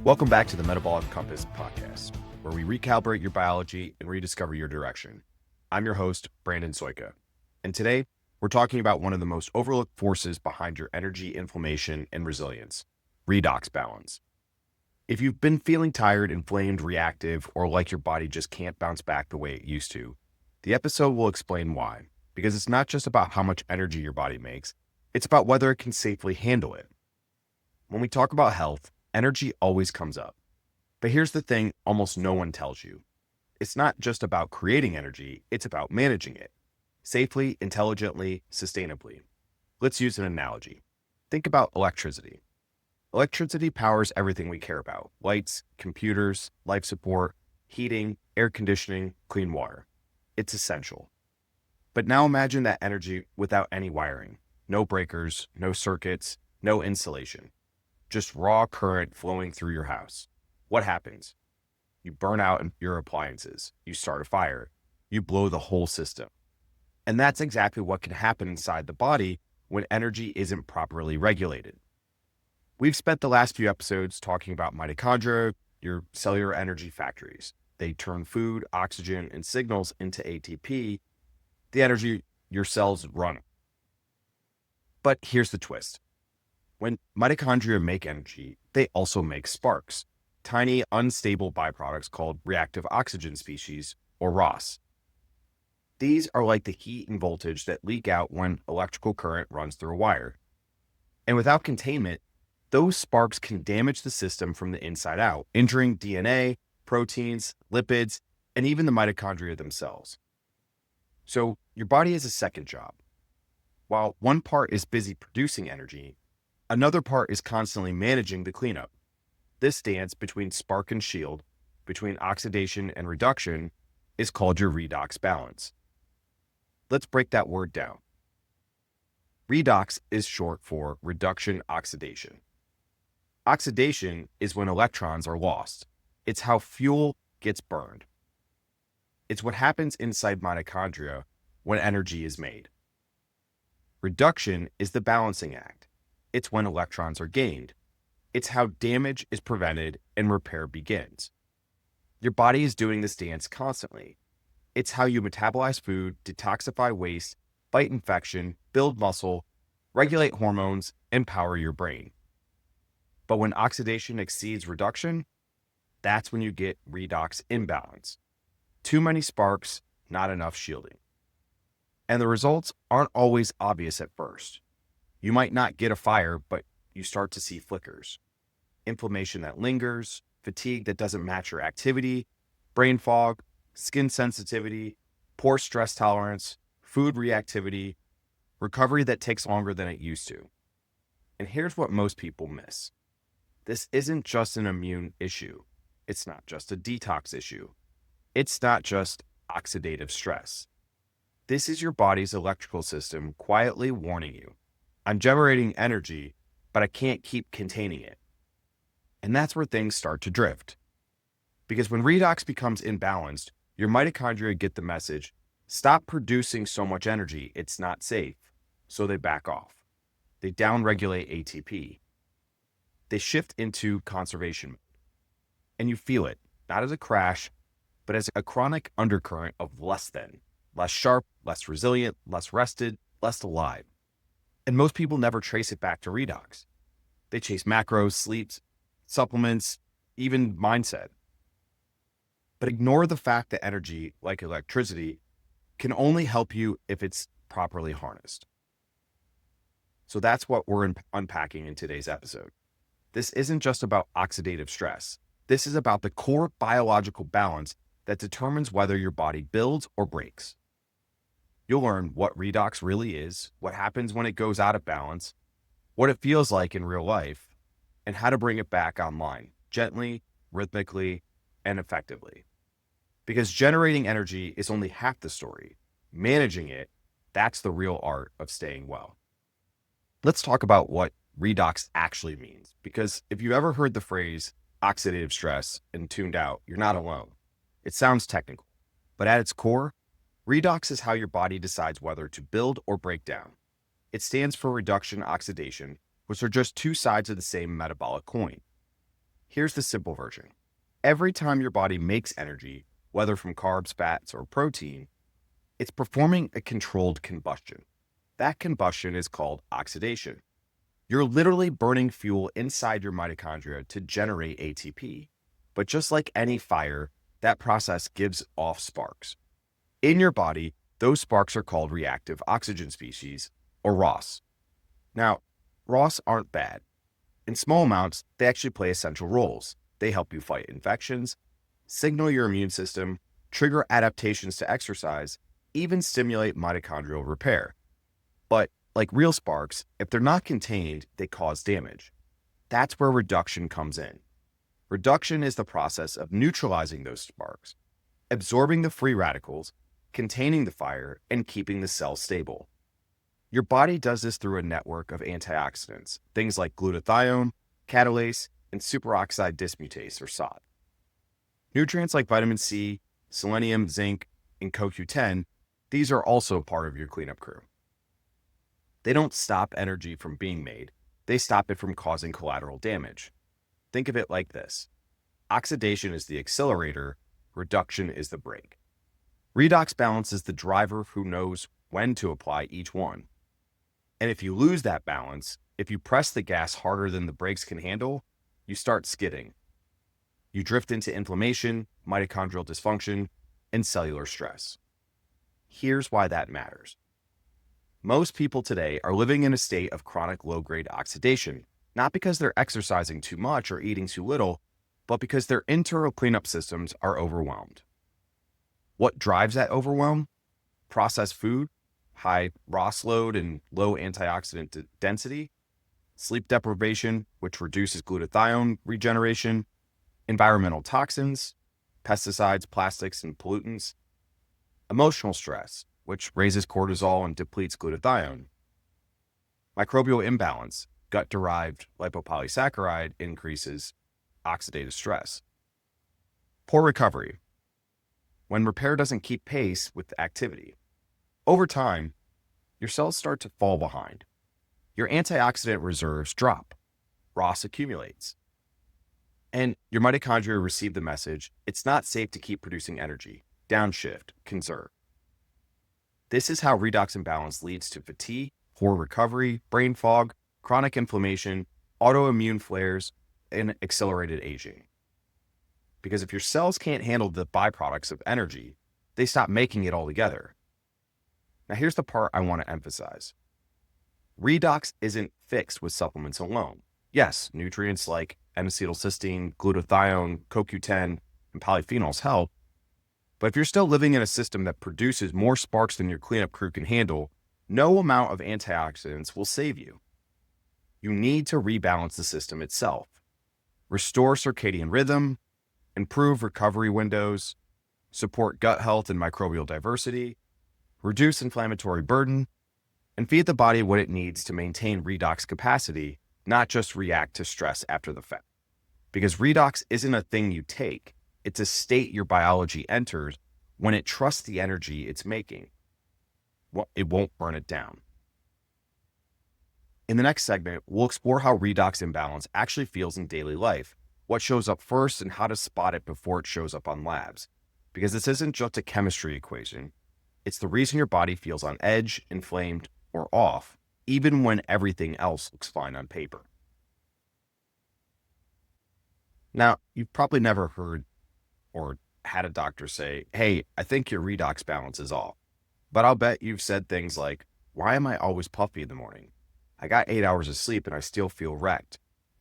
Welcome back to the Metabolic Compass podcast, where we recalibrate your biology and rediscover your direction. I'm your host, Brandon Soika, and today we're talking about one of the most overlooked forces behind your energy, inflammation, and resilience, redox balance. If you've been feeling tired, inflamed, reactive, or like your body just can't bounce back the way it used to, the episode will explain why, because it's not just about how much energy your body makes, it's about whether it can safely handle it. When we talk about health, energy always comes up. But here's the thing almost no one tells you. It's not just about creating energy, it's about managing it safely, intelligently, sustainably. Let's use an analogy. Think about electricity. Electricity powers everything we care about: lights, computers, life support, heating, air conditioning, clean water. It's essential. But now imagine that energy without any wiring, no breakers, no circuits, no insulation. Just raw current flowing through your house. What happens? You burn out your appliances. You start a fire. You blow the whole system. And that's exactly what can happen inside the body when energy isn't properly regulated. We've spent the last few episodes talking about mitochondria, your cellular energy factories. They turn food, oxygen, and signals into ATP, the energy your cells run. But here's the twist. When mitochondria make energy, they also make sparks, tiny unstable byproducts called reactive oxygen species, or ROS. These are like the heat and voltage that leak out when electrical current runs through a wire. And without containment, those sparks can damage the system from the inside out, injuring DNA, proteins, lipids, and even the mitochondria themselves. So your body has a second job. While one part is busy producing energy, another part is constantly managing the cleanup. This dance between spark and shield, between oxidation and reduction, is called your redox balance. Let's break that word down. Redox is short for reduction oxidation. Oxidation is when electrons are lost. It's how fuel gets burned. It's what happens inside mitochondria when energy is made. Reduction is the balancing act. It's when electrons are gained. It's how damage is prevented and repair begins. Your body is doing this dance constantly. It's how you metabolize food, detoxify waste, fight infection, build muscle, regulate hormones, and power your brain. But when oxidation exceeds reduction, that's when you get redox imbalance. Too many sparks, not enough shielding. And the results aren't always obvious at first. You might not get a fire, but you start to see flickers. Inflammation that lingers, fatigue that doesn't match your activity, brain fog, skin sensitivity, poor stress tolerance, food reactivity, recovery that takes longer than it used to. And here's what most people miss. This isn't just an immune issue. It's not just a detox issue. It's not just oxidative stress. This is your body's electrical system quietly warning you. I'm generating energy, but I can't keep containing it. And that's where things start to drift. Because when redox becomes imbalanced, your mitochondria get the message, stop producing so much energy, it's not safe. So they back off. They downregulate ATP. They shift into conservation mode. And you feel it, not as a crash, but as a chronic undercurrent of less than, less sharp, less resilient, less rested, less alive. And most people never trace it back to redox. They chase macros, sleeps, supplements, even mindset. But ignore the fact that energy, like electricity, can only help you if it's properly harnessed. So that's what we're unpacking in today's episode. This isn't just about oxidative stress. This is about the core biological balance that determines whether your body builds or breaks. You'll learn what redox really is, what happens when it goes out of balance, what it feels like in real life, and how to bring it back online, gently, rhythmically, and effectively. Because generating energy is only half the story. Managing it, that's the real art of staying well. Let's talk about what redox actually means, because if you ever heard the phrase oxidative stress and tuned out, you're not alone. It sounds technical, but at its core, redox is how your body decides whether to build or break down. It stands for reduction oxidation, which are just two sides of the same metabolic coin. Here's the simple version. Every time your body makes energy, whether from carbs, fats, or protein, it's performing a controlled combustion. That combustion is called oxidation. You're literally burning fuel inside your mitochondria to generate ATP. But just like any fire, that process gives off sparks. In your body, those sparks are called reactive oxygen species, or ROS. Now, ROS aren't bad. In small amounts, they actually play essential roles. They help you fight infections, signal your immune system, trigger adaptations to exercise, even stimulate mitochondrial repair. But like real sparks, if they're not contained, they cause damage. That's where reduction comes in. Reduction is the process of neutralizing those sparks, absorbing the free radicals, containing the fire, and keeping the cell stable. Your body does this through a network of antioxidants, things like glutathione, catalase, and superoxide dismutase, or SOD. Nutrients like vitamin C, selenium, zinc, and CoQ10, these are also part of your cleanup crew. They don't stop energy from being made, they stop it from causing collateral damage. Think of it like this. Oxidation is the accelerator, reduction is the brake. Redox balance is the driver who knows when to apply each one. And if you lose that balance, if you press the gas harder than the brakes can handle, you start skidding. You drift into inflammation, mitochondrial dysfunction, and cellular stress. Here's why that matters. Most people today are living in a state of chronic low-grade oxidation, not because they're exercising too much or eating too little, but because their internal cleanup systems are overwhelmed. What drives that overwhelm? Processed food, high ROS load and low antioxidant density, sleep deprivation, which reduces glutathione regeneration, environmental toxins, pesticides, plastics, and pollutants, emotional stress, which raises cortisol and depletes glutathione, microbial imbalance, gut-derived lipopolysaccharide increases oxidative stress, poor recovery, when repair doesn't keep pace with activity. Over time, your cells start to fall behind. Your antioxidant reserves drop. ROS accumulates. And your mitochondria receive the message, it's not safe to keep producing energy. Downshift, conserve. This is how redox imbalance leads to fatigue, poor recovery, brain fog, chronic inflammation, autoimmune flares, and accelerated aging. Because if your cells can't handle the byproducts of energy, they stop making it altogether. Now here's the part I want to emphasize. Redox isn't fixed with supplements alone. Yes, nutrients like N-acetylcysteine, glutathione, CoQ10, and polyphenols help, but if you're still living in a system that produces more sparks than your cleanup crew can handle, no amount of antioxidants will save you. You need to rebalance the system itself, restore circadian rhythm, improve recovery windows, support gut health and microbial diversity, reduce inflammatory burden, and feed the body what it needs to maintain redox capacity, not just react to stress after the fact. Because redox isn't a thing you take, it's a state your biology enters when it trusts the energy it's making. It won't burn it down. In the next segment, we'll explore how redox imbalance actually feels in daily life, what shows up first, and how to spot it before it shows up on labs. Because this isn't just a chemistry equation, it's the reason your body feels on edge, inflamed, or off, even when everything else looks fine on paper. Now, you've probably never heard or had a doctor say, hey, I think your redox balance is off. But I'll bet you've said things like, why am I always puffy in the morning? I got 8 hours of sleep and I still feel wrecked.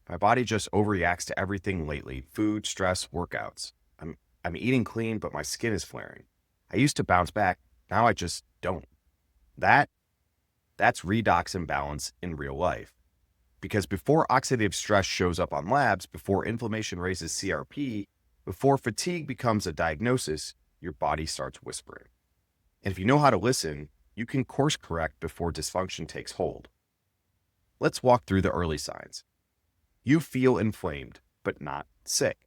My body just overreacts to everything lately, food, stress, workouts. I'm eating clean, but my skin is flaring. I used to bounce back. Now I just don't. That's redox imbalance in real life. Because before oxidative stress shows up on labs, before inflammation raises CRP, before fatigue becomes a diagnosis, your body starts whispering. And if you know how to listen, you can course correct before dysfunction takes hold. Let's walk through the early signs. You feel inflamed, but not sick.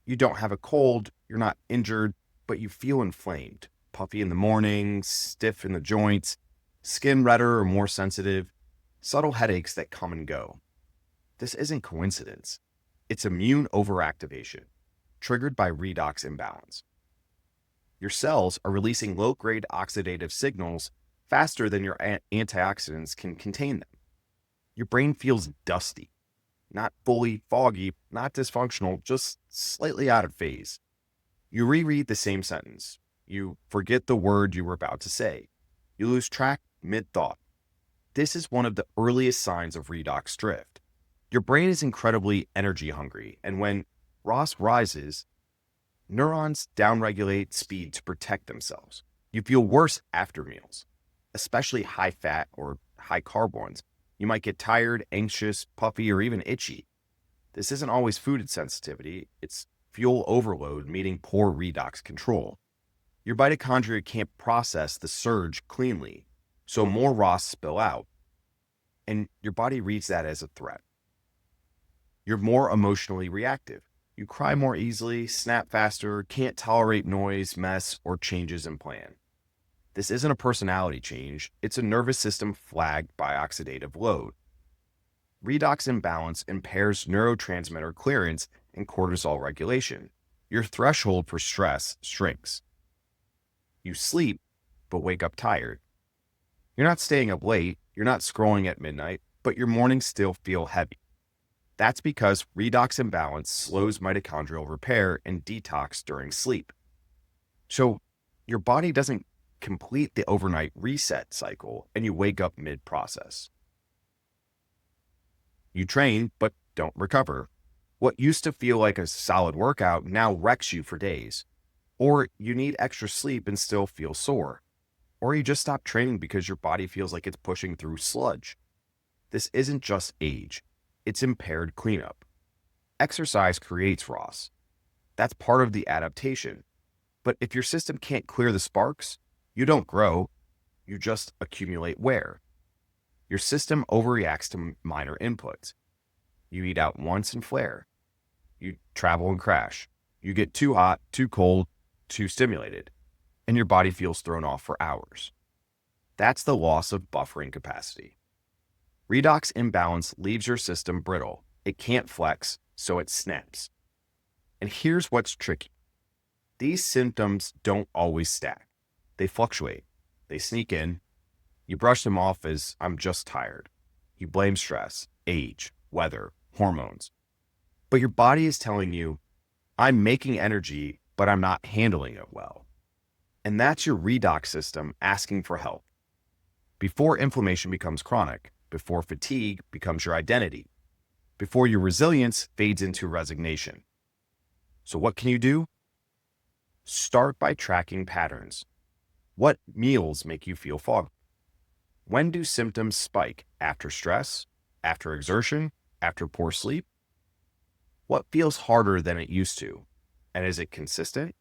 You don't have a cold, you're not injured, but you feel inflamed. Puffy in the morning, stiff in the joints, skin redder or more sensitive, subtle headaches that come and go. This isn't coincidence. It's immune overactivation, triggered by redox imbalance. Your cells are releasing low-grade oxidative signals faster than your antioxidants can contain them. Your brain feels dusty, not fully foggy, not dysfunctional, just slightly out of phase. You reread the same sentence. You forget the word you were about to say. You lose track mid-thought. This is one of the earliest signs of redox drift. Your brain is incredibly energy hungry, and when ROS rises, neurons downregulate speed to protect themselves. You feel worse after meals, especially high-fat or high-carb ones. You might get tired, anxious, puffy, or even itchy. This isn't always food sensitivity. It's fuel overload, meaning poor redox control. Your mitochondria can't process the surge cleanly, so more ROS spill out, and your body reads that as a threat. You're more emotionally reactive. You cry more easily, snap faster, can't tolerate noise, mess, or changes in plan. This isn't a personality change, it's a nervous system flagged by oxidative load. Redox imbalance impairs neurotransmitter clearance and cortisol regulation. Your threshold for stress shrinks. You sleep, but wake up tired. You're not staying up late, you're not scrolling at midnight, but your mornings still feel heavy. That's because redox imbalance slows mitochondrial repair and detox during sleep. So your body doesn't complete the overnight reset cycle and you wake up mid-process. You train, but don't recover. What used to feel like a solid workout now wrecks you for days. Or you need extra sleep and still feel sore. Or you just stop training because your body feels like it's pushing through sludge. This isn't just age. It's impaired cleanup. Exercise creates ROS. That's part of the adaptation. But if your system can't clear the sparks, you don't grow, you just accumulate wear. Your system overreacts to minor inputs. You eat out once and flare. You travel and crash. You get too hot, too cold, too stimulated, and your body feels thrown off for hours. That's the loss of buffering capacity. Redox imbalance leaves your system brittle. It can't flex, so it snaps. And here's what's tricky. These symptoms don't always stack. They fluctuate. They sneak in. You brush them off as I'm just tired. You blame stress, age, weather, hormones. But your body is telling you, I'm making energy, but I'm not handling it well. And that's your redox system asking for help. Before inflammation becomes chronic, before fatigue becomes your identity, before your resilience fades into resignation. So what can you do? Start by tracking patterns. What meals make you feel foggy? When do symptoms spike? After stress? After exertion? After poor sleep? What feels harder than it used to? And is it consistent?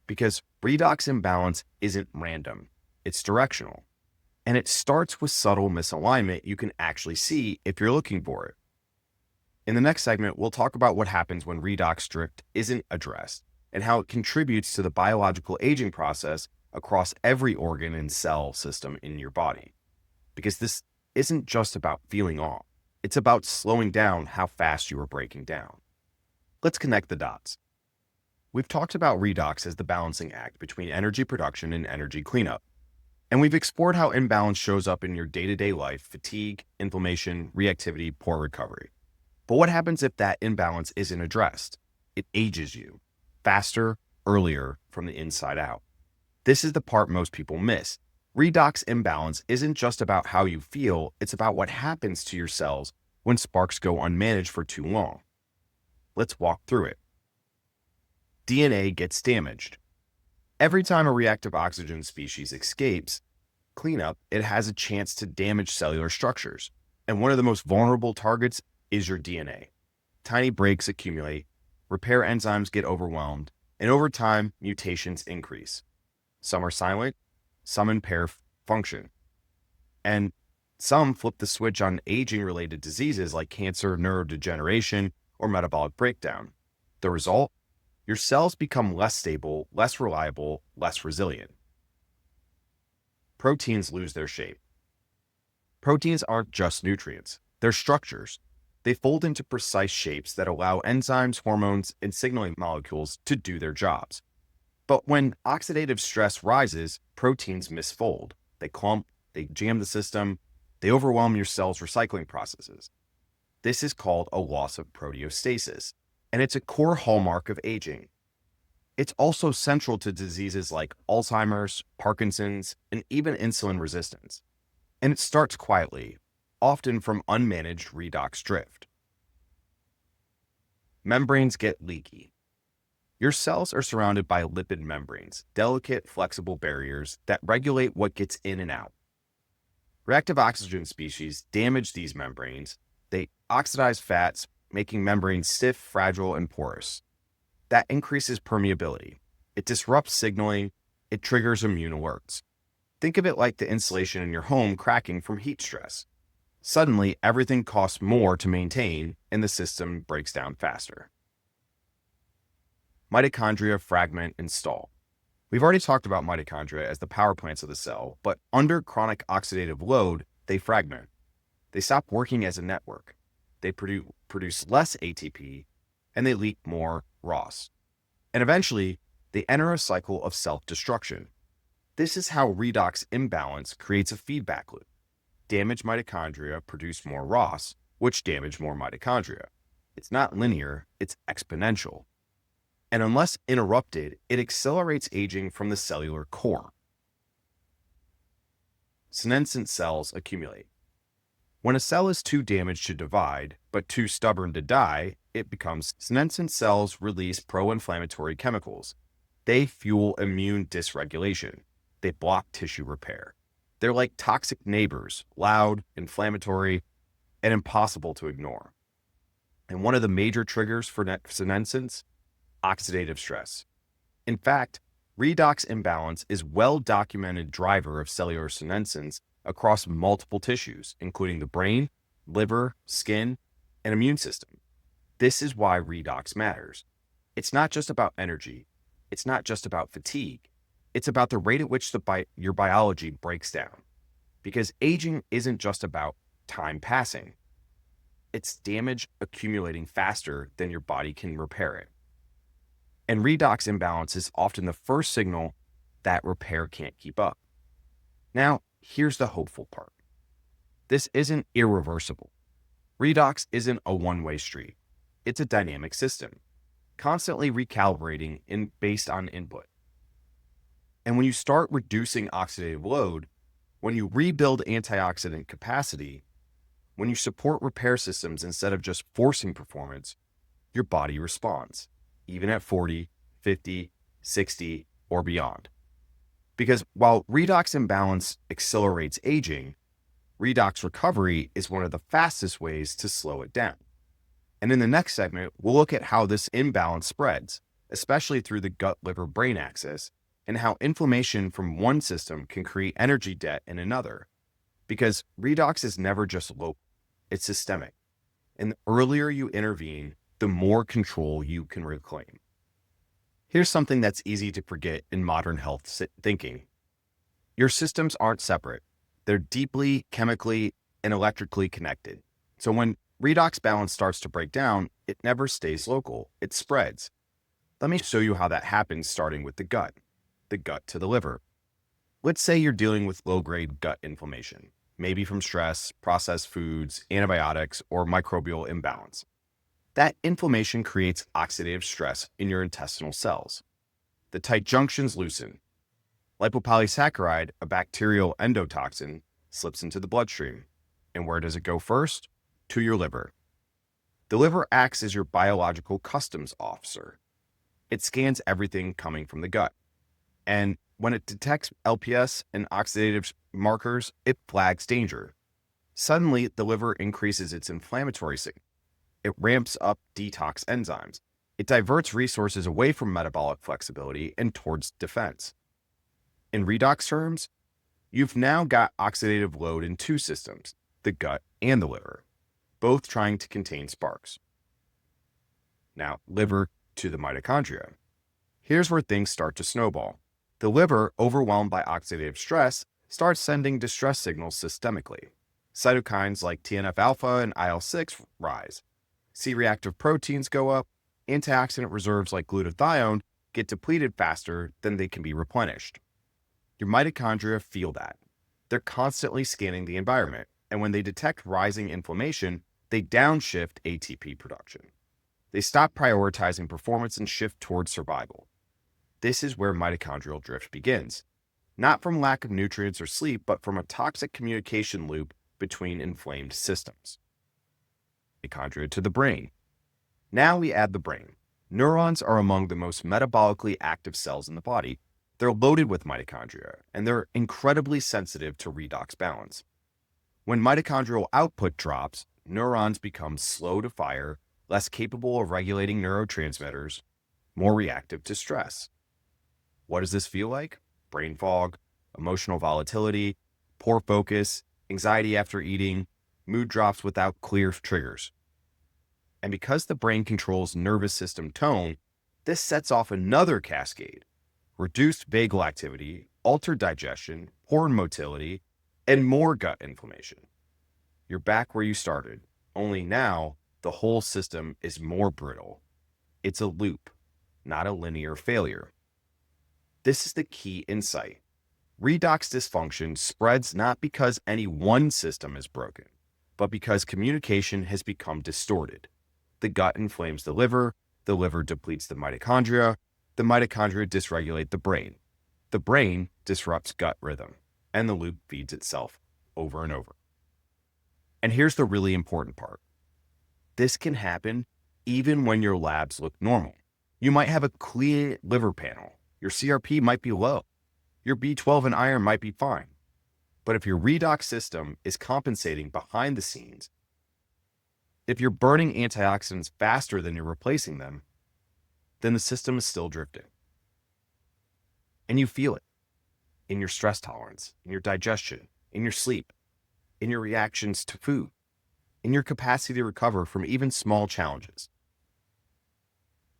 Because redox imbalance isn't random, it's directional. And it starts with subtle misalignment you can actually see if you're looking for it. In the next segment, we'll talk about what happens when redox drift isn't addressed and how it contributes to the biological aging process across every organ and cell system in your body. Because this isn't just about feeling off, it's about slowing down how fast you are breaking down. Let's connect the dots. We've talked about redox as the balancing act between energy production and energy cleanup. And we've explored how imbalance shows up in your day-to-day life: fatigue, inflammation, reactivity, poor recovery. But what happens if that imbalance isn't addressed? It ages you faster, earlier, from the inside out. This is the part most people miss. Redox imbalance isn't just about how you feel, it's about what happens to your cells when sparks go unmanaged for too long. Let's walk through it. DNA gets damaged. Every time a reactive oxygen species escapes cleanup, it has a chance to damage cellular structures. And one of the most vulnerable targets is your DNA. Tiny breaks accumulate, repair enzymes get overwhelmed, and over time, mutations increase. Some are silent, some impair function, and some flip the switch on aging-related diseases like cancer, neurodegeneration, or metabolic breakdown. The result? Your cells become less stable, less reliable, less resilient. Proteins lose their shape. Proteins aren't just nutrients, they're structures. They fold into precise shapes that allow enzymes, hormones, and signaling molecules to do their jobs. But when oxidative stress rises, proteins misfold. They clump, they jam the system, they overwhelm your cell's recycling processes. This is called a loss of proteostasis, and it's a core hallmark of aging. It's also central to diseases like Alzheimer's, Parkinson's, and even insulin resistance. And it starts quietly, often from unmanaged redox drift. Membranes get leaky. Your cells are surrounded by lipid membranes, delicate, flexible barriers that regulate what gets in and out. Reactive oxygen species damage these membranes. They oxidize fats, making membranes stiff, fragile, and porous. That increases permeability. It disrupts signaling. It triggers immune alerts. Think of it like the insulation in your home cracking from heat stress. Suddenly, everything costs more to maintain, and the system breaks down faster. Mitochondria fragment and stall. We've already talked about mitochondria as the power plants of the cell, but under chronic oxidative load, they fragment. They stop working as a network. They produce less ATP, and they leak more ROS. And eventually, they enter a cycle of self-destruction. This is how redox imbalance creates a feedback loop. Damaged mitochondria produce more ROS, which damage more mitochondria. It's not linear, it's exponential. And unless interrupted, it accelerates aging from the cellular core. Senescent cells accumulate. When a cell is too damaged to divide, but too stubborn to die, it becomes senescent cells release pro-inflammatory chemicals. They fuel immune dysregulation. They block tissue repair. They're like toxic neighbors, loud, inflammatory, and impossible to ignore. And one of the major triggers for senescence? Oxidative stress. In fact, redox imbalance is a well-documented driver of cellular senescence across multiple tissues, including the brain, liver, skin, and immune system. This is why redox matters. It's not just about energy. It's not just about fatigue. It's about the rate at which your biology breaks down. Because aging isn't just about time passing. It's damage accumulating faster than your body can repair it. And redox imbalance is often the first signal that repair can't keep up. Now, here's the hopeful part. This isn't irreversible. Redox isn't a one-way street. It's a dynamic system, constantly recalibrating based on input. And when you start reducing oxidative load, when you rebuild antioxidant capacity, when you support repair systems instead of just forcing performance, your body responds, even at 40, 50, 60, or beyond. Because while redox imbalance accelerates aging, redox recovery is one of the fastest ways to slow it down. And in the next segment, we'll look at how this imbalance spreads, especially through the gut-liver-brain axis, and how inflammation from one system can create energy debt in another. Because redox is never just local, it's systemic. And the earlier you intervene, the more control you can reclaim. Here's something that's easy to forget in modern health thinking. Your systems aren't separate. They're deeply chemically and electrically connected. So when redox balance starts to break down, it never stays local, it spreads. Let me show you how that happens, starting with the gut to the liver. Let's say you're dealing with low-grade gut inflammation, maybe from stress, processed foods, antibiotics, or microbial imbalance. That inflammation creates oxidative stress in your intestinal cells. The tight junctions loosen. Lipopolysaccharide, a bacterial endotoxin, slips into the bloodstream. And where does it go first? To your liver. The liver acts as your biological customs officer. It scans everything coming from the gut. And when it detects LPS and oxidative markers, it flags danger. Suddenly, the liver increases its inflammatory signal. It ramps up detox enzymes. It diverts resources away from metabolic flexibility and towards defense. In redox terms, you've now got oxidative load in two systems, the gut and the liver, both trying to contain sparks. Now, liver to the mitochondria. Here's where things start to snowball. The liver, overwhelmed by oxidative stress, starts sending distress signals systemically. Cytokines like TNF alpha and IL-6 rise. C-reactive proteins go up. Antioxidant reserves like glutathione get depleted faster than they can be replenished. Your mitochondria feel that. They're constantly scanning the environment, and when they detect rising inflammation, they downshift ATP production. They stop prioritizing performance and shift towards survival. This is where mitochondrial drift begins, not from lack of nutrients or sleep, but from a toxic communication loop between inflamed systems. Mitochondria to the brain. Now we add the brain. Neurons are among the most metabolically active cells in the body. They're loaded with mitochondria, and they're incredibly sensitive to redox balance. When mitochondrial output drops, neurons become slow to fire, less capable of regulating neurotransmitters, more reactive to stress. What does this feel like? Brain fog, emotional volatility, poor focus, anxiety after eating, mood drops without clear triggers. And because the brain controls nervous system tone, this sets off another cascade: reduced vagal activity, altered digestion, poor motility, and more gut inflammation. You're back where you started, only now the whole system is more brittle. It's a loop, not a linear failure. This is the key insight. Redox dysfunction spreads not because any one system is broken, but because communication has become distorted. The gut inflames the liver depletes the mitochondria dysregulate the brain disrupts gut rhythm, and the loop feeds itself over and over. And here's the really important part. This can happen even when your labs look normal. You might have a clean liver panel. Your CRP might be low. Your B12 and iron might be fine. But if your redox system is compensating behind the scenes, if you're burning antioxidants faster than you're replacing them, then the system is still drifting. And you feel it in your stress tolerance, in your digestion, in your sleep, in your reactions to food, in your capacity to recover from even small challenges.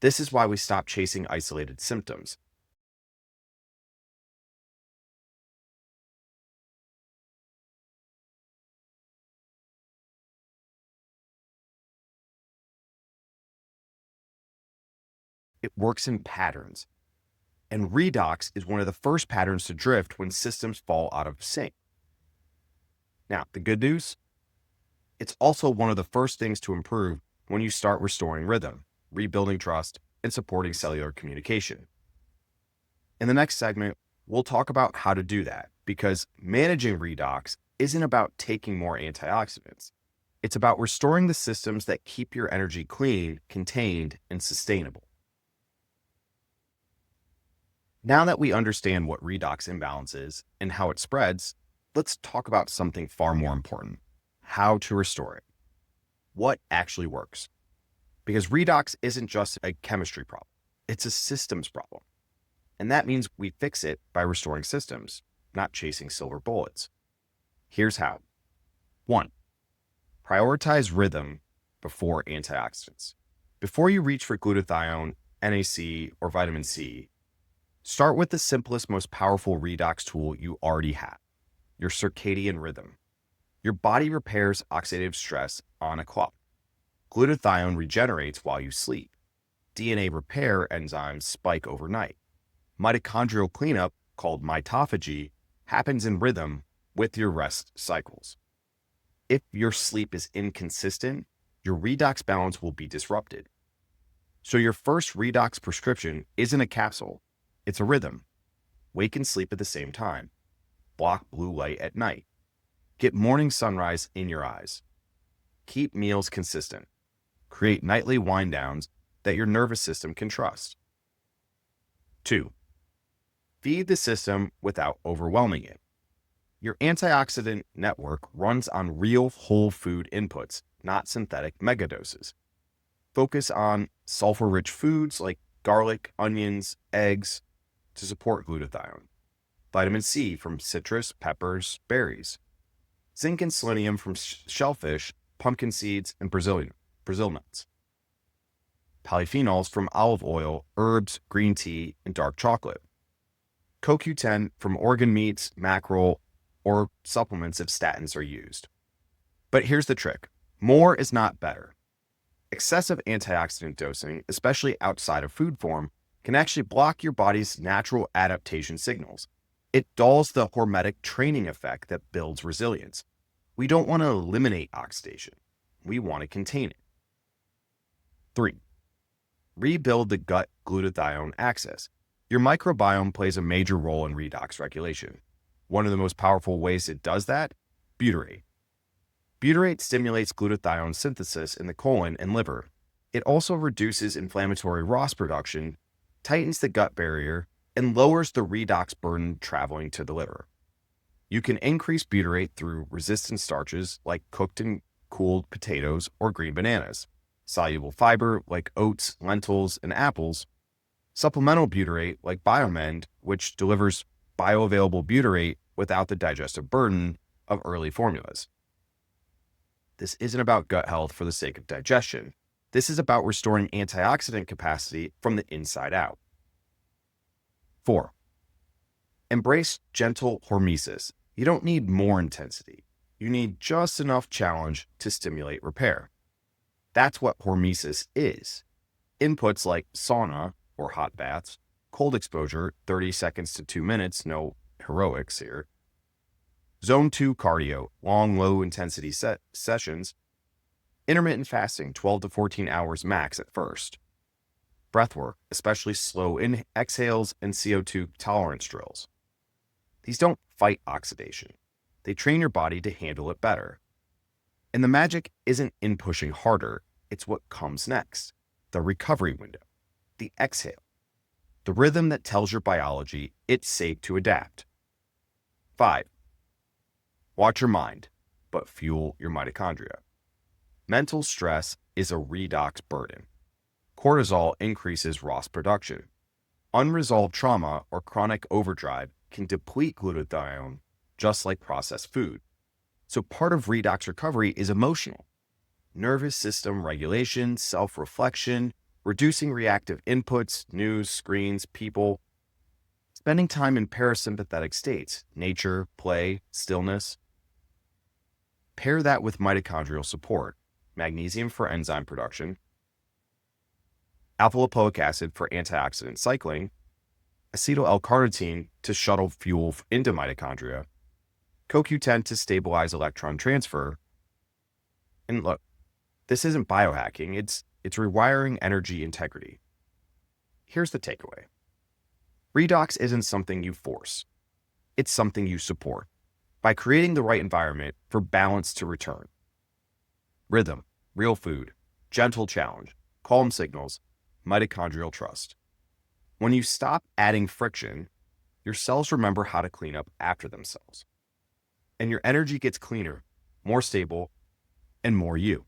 This is why we stop chasing isolated symptoms. It works in patterns. And redox is one of the first patterns to drift when systems fall out of sync. Now, the good news? It's also one of the first things to improve when you start restoring rhythm, rebuilding trust, and supporting cellular communication. In the next segment, we'll talk about how to do that, because managing redox isn't about taking more antioxidants. It's about restoring the systems that keep your energy clean, contained, and sustainable. Now that we understand what redox imbalance is and how it spreads, let's talk about something far more important: how to restore it. What actually works? Because redox isn't just a chemistry problem, it's a systems problem. And that means we fix it by restoring systems, not chasing silver bullets. Here's how. 1. Prioritize rhythm before antioxidants. Before you reach for glutathione, NAC, or vitamin C, start with the simplest, most powerful redox tool you already have: your circadian rhythm. Your body repairs oxidative stress on a clock. Glutathione regenerates while you sleep. DNA repair enzymes spike overnight. Mitochondrial cleanup, called mitophagy, happens in rhythm with your rest cycles. If your sleep is inconsistent, your redox balance will be disrupted. So your first redox prescription isn't a capsule, it's a rhythm. Wake and sleep at the same time. Block blue light at night. Get morning sunrise in your eyes. Keep meals consistent. Create nightly wind downs that your nervous system can trust. 2. Feed the system without overwhelming it. Your antioxidant network runs on real whole food inputs, not synthetic megadoses. Focus on sulfur-rich foods like garlic, onions, eggs to support glutathione. Vitamin C from citrus, peppers, berries. Zinc and selenium from shellfish, pumpkin seeds, and Brazil nuts. Polyphenols from olive oil, herbs, green tea, and dark chocolate. CoQ10 from organ meats, mackerel, or supplements if statins are used. But here's the trick. More is not better. Excessive antioxidant dosing, especially outside of food form, can actually block your body's natural adaptation signals. It dulls the hormetic training effect that builds resilience. We don't want to eliminate oxidation. We want to contain it. 3. Rebuild the gut glutathione axis. Your microbiome plays a major role in redox regulation. One of the most powerful ways it does that? Butyrate. Butyrate stimulates glutathione synthesis in the colon and liver. It also reduces inflammatory ROS production, tightens the gut barrier, and lowers the redox burden traveling to the liver. You can increase butyrate through resistant starches like cooked and cooled potatoes or green bananas, soluble fiber like oats, lentils, and apples, supplemental butyrate like Biomend, which delivers bioavailable butyrate without the digestive burden of early formulas. This isn't about gut health for the sake of digestion. This is about restoring antioxidant capacity from the inside out. 4. Embrace gentle hormesis. You don't need more intensity. You need just enough challenge to stimulate repair. That's what hormesis is. Inputs like sauna or hot baths, cold exposure, 30 seconds to 2 minutes, no heroics here. Zone 2 cardio, long, low-intensity sessions. Intermittent fasting, 12 to 14 hours max at first. Breathwork, especially slow exhales and CO2 tolerance drills. These don't fight oxidation. They train your body to handle it better. And the magic isn't in pushing harder, it's what comes next. The recovery window, the exhale, the rhythm that tells your biology it's safe to adapt. 5. Watch your mind, but fuel your mitochondria. Mental stress is a redox burden. Cortisol increases ROS production. Unresolved trauma or chronic overdrive can deplete glutathione just like processed food. So part of redox recovery is emotional. Nervous system regulation, self-reflection, reducing reactive inputs, news, screens, people. Spending time in parasympathetic states, nature, play, stillness. Pair that with mitochondrial support, magnesium for enzyme production, alpha-lipoic acid for antioxidant cycling, acetyl L-carnitine to shuttle fuel into mitochondria, CoQ10 to stabilize electron transfer. And look, this isn't biohacking, it's rewiring energy integrity. Here's the takeaway. Redox isn't something you force. It's something you support by creating the right environment for balance to return. Rhythm, real food, gentle challenge, calm signals, mitochondrial trust. When you stop adding friction, your cells remember how to clean up after themselves. And your energy gets cleaner, more stable, and more you.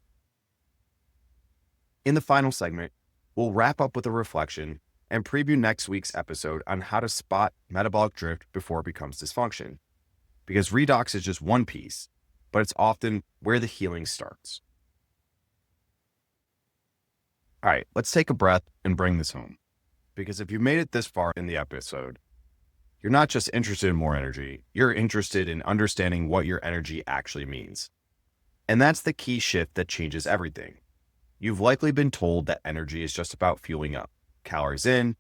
In the final segment, we'll wrap up with a reflection and preview next week's episode on how to spot metabolic drift before it becomes dysfunction. Because redox is just one piece, but it's often where the healing starts. All right, let's take a breath and bring this home. Because if you made it this far in the episode, you're not just interested in more energy, you're interested in understanding what your energy actually means. And that's the key shift that changes everything. You've likely been told that energy is just about fueling up. Calories in,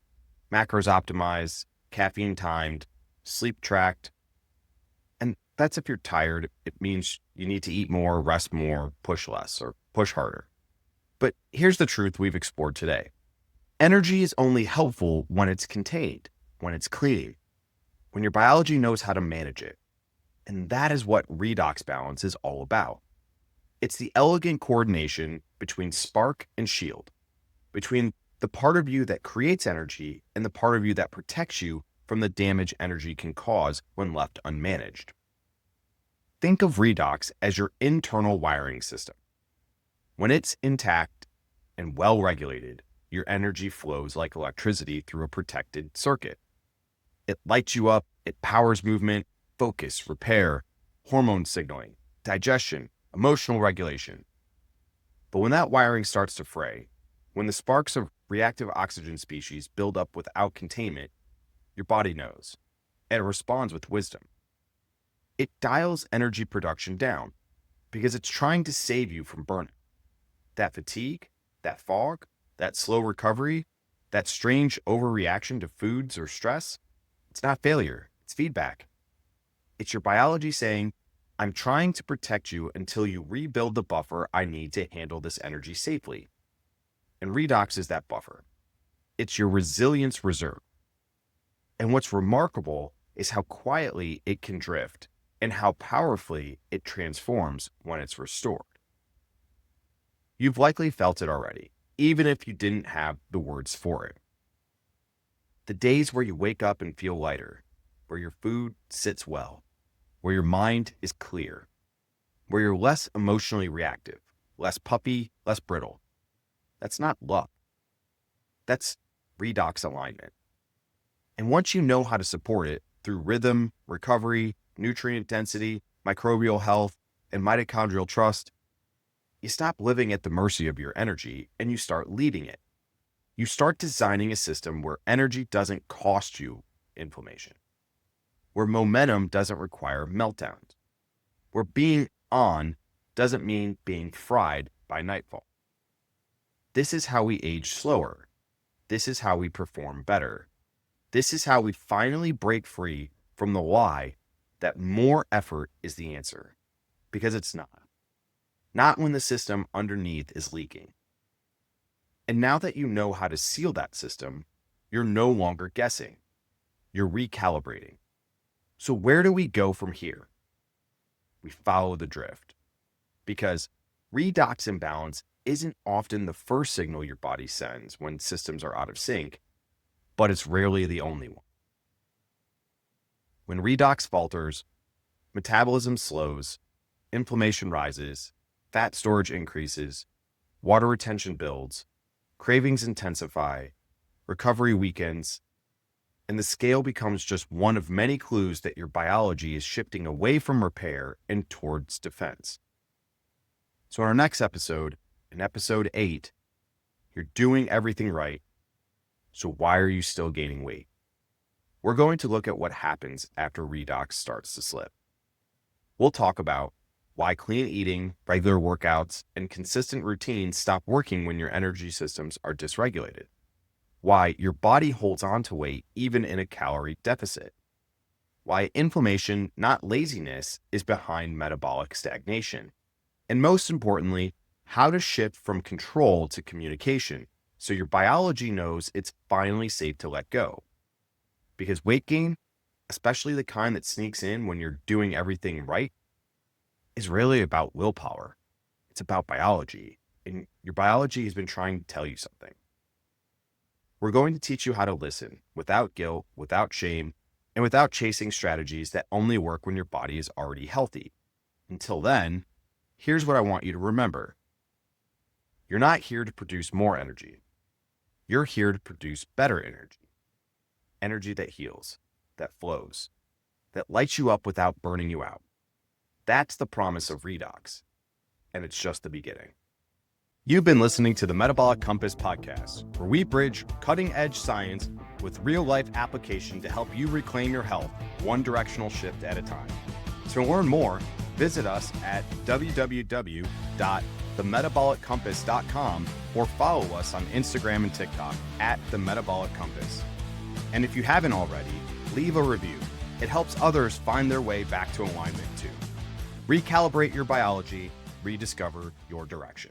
macros optimized, caffeine timed, sleep tracked. And that's if you're tired, it means you need to eat more, rest more, push less, or push harder. But here's the truth we've explored today. Energy is only helpful when it's contained, when it's clean, when your biology knows how to manage it. And that is what redox balance is all about. It's the elegant coordination between spark and shield, between the part of you that creates energy and the part of you that protects you from the damage energy can cause when left unmanaged. Think of redox as your internal wiring system. When it's intact and well-regulated, your energy flows like electricity through a protected circuit. It lights you up, it powers movement, focus, repair, hormone signaling, digestion, emotional regulation. But when that wiring starts to fray, when the sparks of reactive oxygen species build up without containment, your body knows, and it responds with wisdom. It dials energy production down, because it's trying to save you from burnout. That fatigue, that fog, that slow recovery, that strange overreaction to foods or stress, it's not failure, it's feedback. It's your biology saying, I'm trying to protect you until you rebuild the buffer I need to handle this energy safely. And Redox is that buffer. It's your resilience reserve. And what's remarkable is how quietly it can drift and how powerfully it transforms when it's restored. You've likely felt it already, even if you didn't have the words for it. The days where you wake up and feel lighter, where your food sits well, where your mind is clear, where you're less emotionally reactive, less puppy, less brittle. That's not luck. That's redox alignment. And once you know how to support it through rhythm, recovery, nutrient density, microbial health, and mitochondrial trust, you stop living at the mercy of your energy and you start leading it. You start designing a system where energy doesn't cost you inflammation, where momentum doesn't require meltdowns, where being on doesn't mean being fried by nightfall. This is how we age slower. This is how we perform better. This is how we finally break free from the lie that more effort is the answer, because it's not. Not when the system underneath is leaking. And now that you know how to seal that system, you're no longer guessing. You're recalibrating. So where do we go from here? We follow the drift. Because redox imbalance isn't often the first signal your body sends when systems are out of sync, but it's rarely the only one. When redox falters, metabolism slows, inflammation rises, fat storage increases, water retention builds, cravings intensify, recovery weakens, and the scale becomes just one of many clues that your biology is shifting away from repair and towards defense. So in our next episode, in episode 8, you're doing everything right, so why are you still gaining weight? We're going to look at what happens after redox starts to slip. We'll talk about why clean eating, regular workouts, and consistent routines stop working when your energy systems are dysregulated. Why your body holds on to weight even in a calorie deficit. Why inflammation, not laziness, is behind metabolic stagnation. And most importantly, how to shift from control to communication so your biology knows it's finally safe to let go. Because weight gain, especially the kind that sneaks in when you're doing everything right, is really about willpower. It's about biology, and your biology has been trying to tell you something. We're going to teach you how to listen without guilt, without shame, and without chasing strategies that only work when your body is already healthy. Until then, here's what I want you to remember. You're not here to produce more energy. You're here to produce better energy. Energy that heals, that flows, that lights you up without burning you out. That's the promise of redox, and it's just the beginning. You've been listening to the Metabolic Compass podcast, where we bridge cutting-edge science with real-life application to help you reclaim your health one directional shift at a time. To learn more, visit us at www.themetaboliccompass.com or follow us on Instagram and TikTok at The Metabolic Compass. And if you haven't already, leave a review. It helps others find their way back to alignment too. Recalibrate your biology, rediscover your direction.